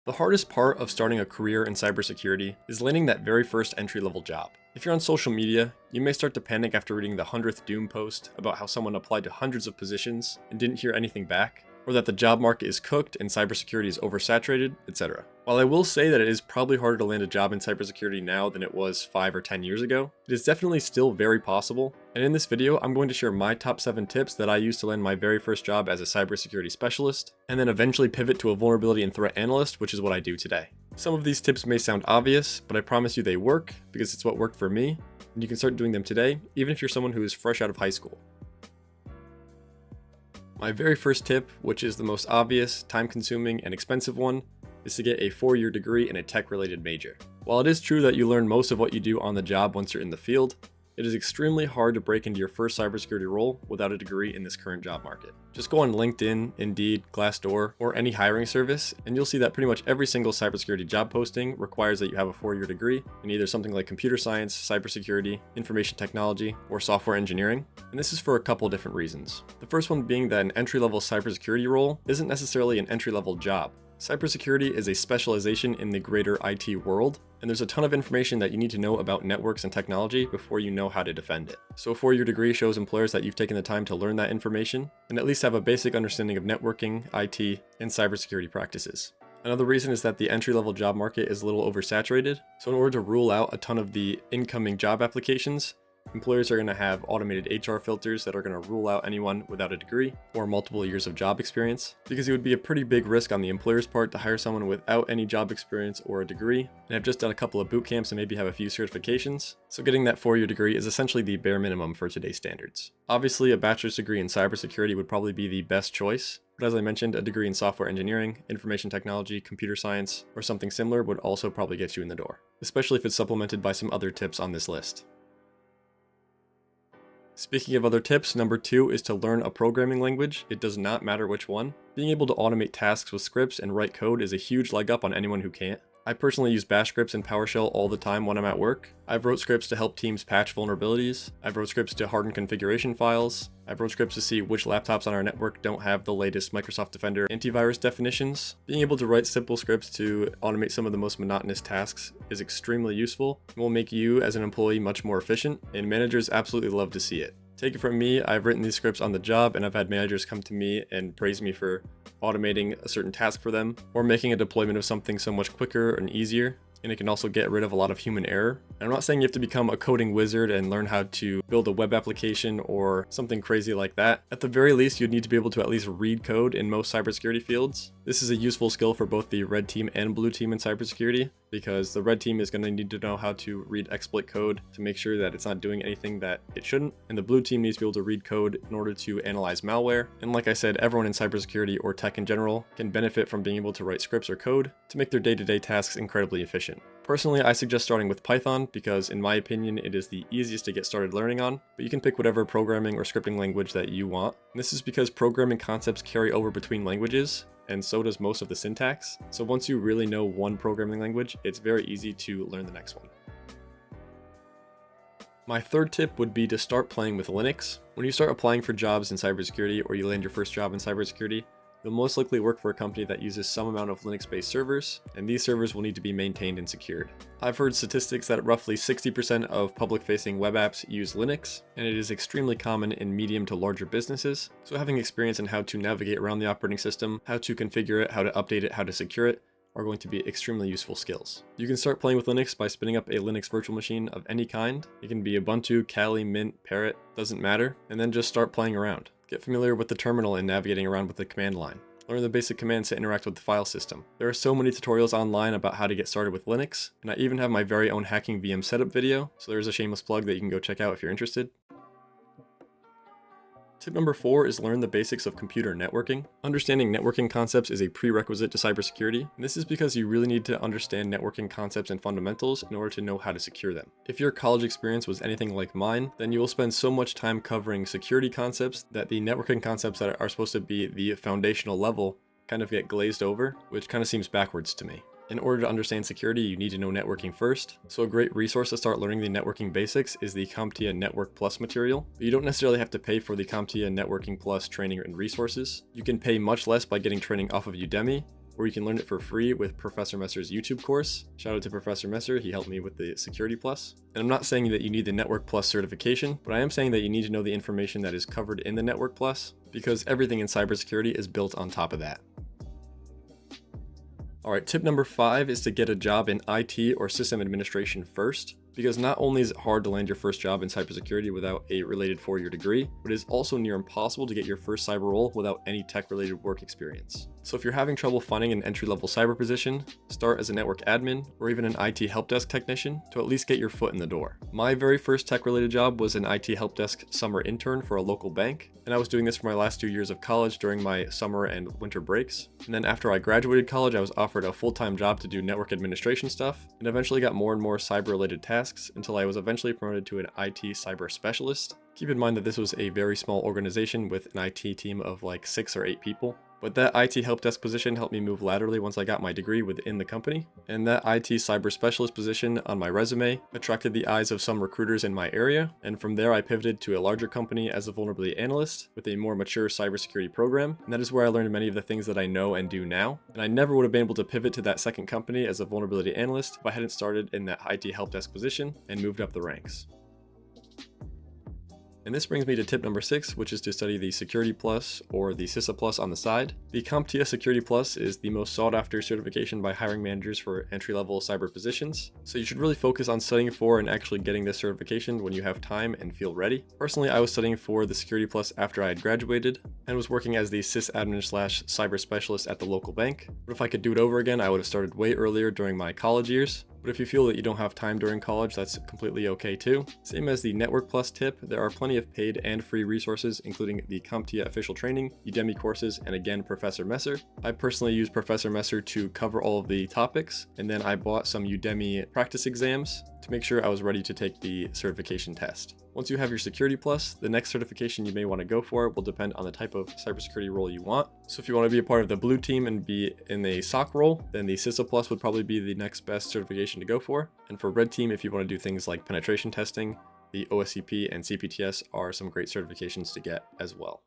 The hardest part of starting a career in cybersecurity is landing that very first entry-level job. If you're on social media, you may start to panic after reading the 100th Doom post about how someone applied to hundreds of positions and didn't hear anything back, or that the job market is cooked and cybersecurity is oversaturated, etc. While I will say that it is probably harder to land a job in cybersecurity now than it was 5 or 10 years ago, it is definitely still very possible, and in this video I'm going to share my top 7 tips that I used to land my very first job as a cybersecurity specialist, and then eventually pivot to a vulnerability and threat analyst, which is what I do today. Some of these tips may sound obvious, but I promise you they work, because it's what worked for me, and you can start doing them today, even if you're someone who is fresh out of high school. My very first tip, which is the most obvious, time-consuming, and expensive one, is to get a 4-year degree in a tech-related major. While it is true that you learn most of what you do on the job once you're in the field, it is extremely hard to break into your first cybersecurity role without a degree in this current job market. Just go on LinkedIn, Indeed, Glassdoor, or any hiring service, and you'll see that pretty much every single cybersecurity job posting requires that you have a 4-year degree in either something like computer science, cybersecurity, information technology, or software engineering. And this is for a couple different reasons. The first one being that an entry-level cybersecurity role isn't necessarily an entry-level job. Cybersecurity is a specialization in the greater IT world, and there's a ton of information that you need to know about networks and technology before you know how to defend it. So a 4-year degree shows employers that you've taken the time to learn that information, and at least have a basic understanding of networking, IT, and cybersecurity practices. Another reason is that the entry-level job market is a little oversaturated, so in order to rule out a ton of the incoming job applications, employers are going to have automated HR filters that are going to rule out anyone without a degree or multiple years of job experience, because it would be a pretty big risk on the employer's part to hire someone without any job experience or a degree, and have just done a couple of boot camps and maybe have a few certifications. So getting that 4-year degree is essentially the bare minimum for today's standards. Obviously, a bachelor's degree in cybersecurity would probably be the best choice, but as I mentioned, a degree in software engineering, information technology, computer science, or something similar would also probably get you in the door, especially if it's supplemented by some other tips on this list. Speaking of other tips, number 2 is to learn a programming language. It does not matter which one. Being able to automate tasks with scripts and write code is a huge leg up on anyone who can't. I personally use bash scripts and PowerShell all the time when I'm at work. I've wrote scripts to help teams patch vulnerabilities. I've wrote scripts to harden configuration files. I've wrote scripts to see which laptops on our network don't have the latest Microsoft Defender antivirus definitions. Being able to write simple scripts to automate some of the most monotonous tasks is extremely useful and will make you as an employee much more efficient, and managers absolutely love to see it. Take it from me, I've written these scripts on the job and I've had managers come to me and praise me for automating a certain task for them, or making a deployment of something so much quicker and easier. And it can also get rid of a lot of human error. And I'm not saying you have to become a coding wizard and learn how to build a web application or something crazy like that. At the very least, you'd need to be able to at least read code in most cybersecurity fields. This is a useful skill for both the red team and blue team in cybersecurity, because the red team is going to need to know how to read exploit code to make sure that it's not doing anything that it shouldn't, and the blue team needs to be able to read code in order to analyze malware. And like I said, everyone in cybersecurity or tech in general can benefit from being able to write scripts or code to make their day-to-day tasks incredibly efficient. Personally, I suggest starting with Python because, in my opinion, it is the easiest to get started learning on, but you can pick whatever programming or scripting language that you want. And this is because programming concepts carry over between languages, and so does most of the syntax. So once you really know one programming language, it's very easy to learn the next one. My third tip would be to start playing with Linux. When you start applying for jobs in cybersecurity, or you land your first job in cybersecurity, you'll most likely work for a company that uses some amount of Linux-based servers, and these servers will need to be maintained and secured. I've heard statistics that roughly 60% of public-facing web apps use Linux, and it is extremely common in medium to larger businesses, so having experience in how to navigate around the operating system, how to configure it, how to update it, how to secure it, are going to be extremely useful skills. You can start playing with Linux by spinning up a Linux virtual machine of any kind. It can be Ubuntu, Kali, Mint, Parrot, doesn't matter, and then just start playing around. Get familiar with the terminal and navigating around with the command line. Learn the basic commands to interact with the file system. There are so many tutorials online about how to get started with Linux, and I even have my very own hacking VM setup video, so there's a shameless plug that you can go check out if you're interested. Tip number 4 is learn the basics of computer networking. Understanding networking concepts is a prerequisite to cybersecurity, and this is because you really need to understand networking concepts and fundamentals in order to know how to secure them. If your college experience was anything like mine, then you will spend so much time covering security concepts that the networking concepts that are supposed to be the foundational level kind of get glazed over, which kind of seems backwards to me. In order to understand security, you need to know networking first. So a great resource to start learning the networking basics is the CompTIA Network Plus material. But you don't necessarily have to pay for the CompTIA Networking Plus training and resources. You can pay much less by getting training off of Udemy, or you can learn it for free with Professor Messer's YouTube course. Shout out to Professor Messer, he helped me with the Security Plus. And I'm not saying that you need the Network Plus certification, but I am saying that you need to know the information that is covered in the Network Plus, because everything in cybersecurity is built on top of that. Alright, tip number 5 is to get a job in IT or system administration first, because not only is it hard to land your first job in cybersecurity without a related 4-year degree, but it is also near impossible to get your first cyber role without any tech-related work experience. So if you're having trouble finding an entry-level cyber position, start as a network admin or even an IT helpdesk technician to at least get your foot in the door. My very first tech-related job was an IT helpdesk summer intern for a local bank, and I was doing this for my last 2 years of college during my summer and winter breaks. And then after I graduated college, I was offered a full-time job to do network administration stuff, and eventually got more and more cyber-related tasks until I was eventually promoted to an IT cyber specialist. Keep in mind that this was a very small organization with an IT team of like 6 or 8 people. But that IT helpdesk position helped me move laterally once I got my degree within the company, and that IT cyber specialist position on my resume attracted the eyes of some recruiters in my area, and from there I pivoted to a larger company as a vulnerability analyst with a more mature cybersecurity program, and that is where I learned many of the things that I know and do now, and I never would have been able to pivot to that second company as a vulnerability analyst if I hadn't started in that IT helpdesk position and moved up the ranks. And this brings me to tip number 6, which is to study the Security Plus or the CySA Plus on the side. The CompTIA Security Plus is the most sought after certification by hiring managers for entry-level cyber positions, so you should really focus on studying for and actually getting this certification when you have time and feel ready. Personally, I was studying for the Security Plus after I had graduated and was working as the sysadmin/cyber specialist at the local bank, but if I could do it over again, I would have started way earlier during my college years. But if you feel that you don't have time during college, that's completely okay too. Same as the Network Plus tip, there are plenty of paid and free resources, including the CompTIA official training, Udemy courses, and again, Professor Messer. I personally use Professor Messer to cover all of the topics, and then I bought some Udemy practice exams to make sure I was ready to take the certification test. Once you have your Security Plus, the next certification you may want to go for will depend on the type of cybersecurity role you want. So if you want to be a part of the blue team and be in a SOC role, then the CySA Plus would probably be the next best certification to go for. And for red team, if you want to do things like penetration testing, the OSCP and CPTS are some great certifications to get as well.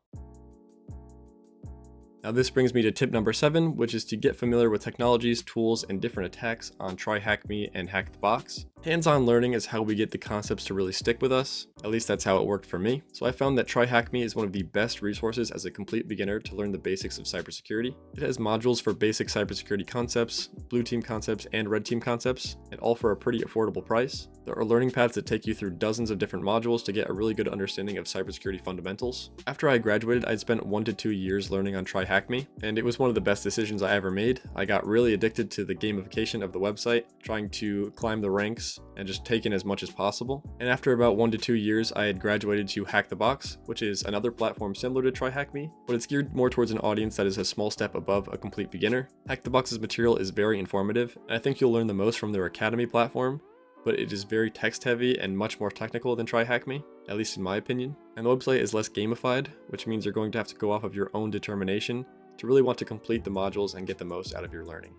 Now this brings me to tip number 7, which is to get familiar with technologies, tools, and different attacks on TryHackMe and HackTheBox. Hands-on learning is how we get the concepts to really stick with us. At least that's how it worked for me. So I found that TryHackMe is one of the best resources as a complete beginner to learn the basics of cybersecurity. It has modules for basic cybersecurity concepts, blue team concepts, and red team concepts, and all for a pretty affordable price. There are learning paths that take you through dozens of different modules to get a really good understanding of cybersecurity fundamentals. After I graduated, I'd spent 1 to 2 years learning on TryHackMe, and it was one of the best decisions I ever made. I got really addicted to the gamification of the website, trying to climb the ranks and just take in as much as possible. And after about 1 to 2 years, I had graduated to HackTheBox, which is another platform similar to TryHackMe, but it's geared more towards an audience that is a small step above a complete beginner. HackTheBox's material is very informative, and I think you'll learn the most from their Academy platform, but it is very text heavy and much more technical than TryHackMe, at least in my opinion. And the website is less gamified, which means you're going to have to go off of your own determination to really want to complete the modules and get the most out of your learning.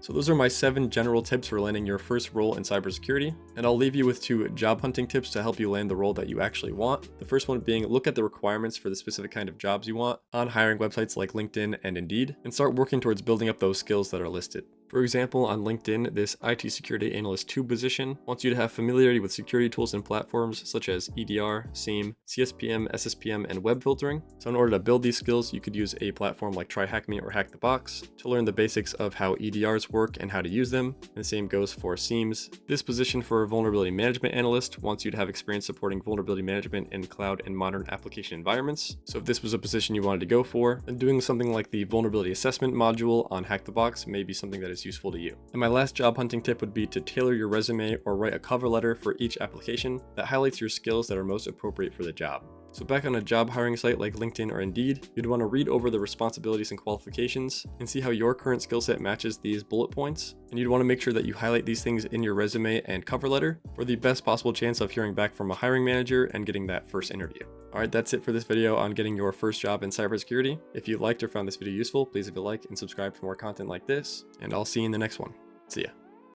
So those are my 7 general tips for landing your first role in cybersecurity, and I'll leave you with 2 job hunting tips to help you land the role that you actually want. The first one being look at the requirements for the specific kind of jobs you want on hiring websites like LinkedIn and Indeed, and start working towards building up those skills that are listed. For example, on LinkedIn, this IT Security Analyst 2 position wants you to have familiarity with security tools and platforms such as EDR, SIEM, CSPM, SSPM, and web filtering. So in order to build these skills, you could use a platform like TryHackMe or HackTheBox to learn the basics of how EDRs work and how to use them. And the same goes for SIEMs. This position for a Vulnerability Management Analyst wants you to have experience supporting vulnerability management in cloud and modern application environments. So if this was a position you wanted to go for, then doing something like the Vulnerability Assessment module on HackTheBox may be something that is useful to you. And my last job hunting tip would be to tailor your resume or write a cover letter for each application that highlights your skills that are most appropriate for the job. So back on a job hiring site like LinkedIn or Indeed, you'd want to read over the responsibilities and qualifications and see how your current skill set matches these bullet points. And you'd want to make sure that you highlight these things in your resume and cover letter for the best possible chance of hearing back from a hiring manager and getting that first interview. Alright, that's it for this video on getting your first job in cybersecurity. If you liked or found this video useful, please leave a like and subscribe for more content like this, and I'll see you in the next one. See ya.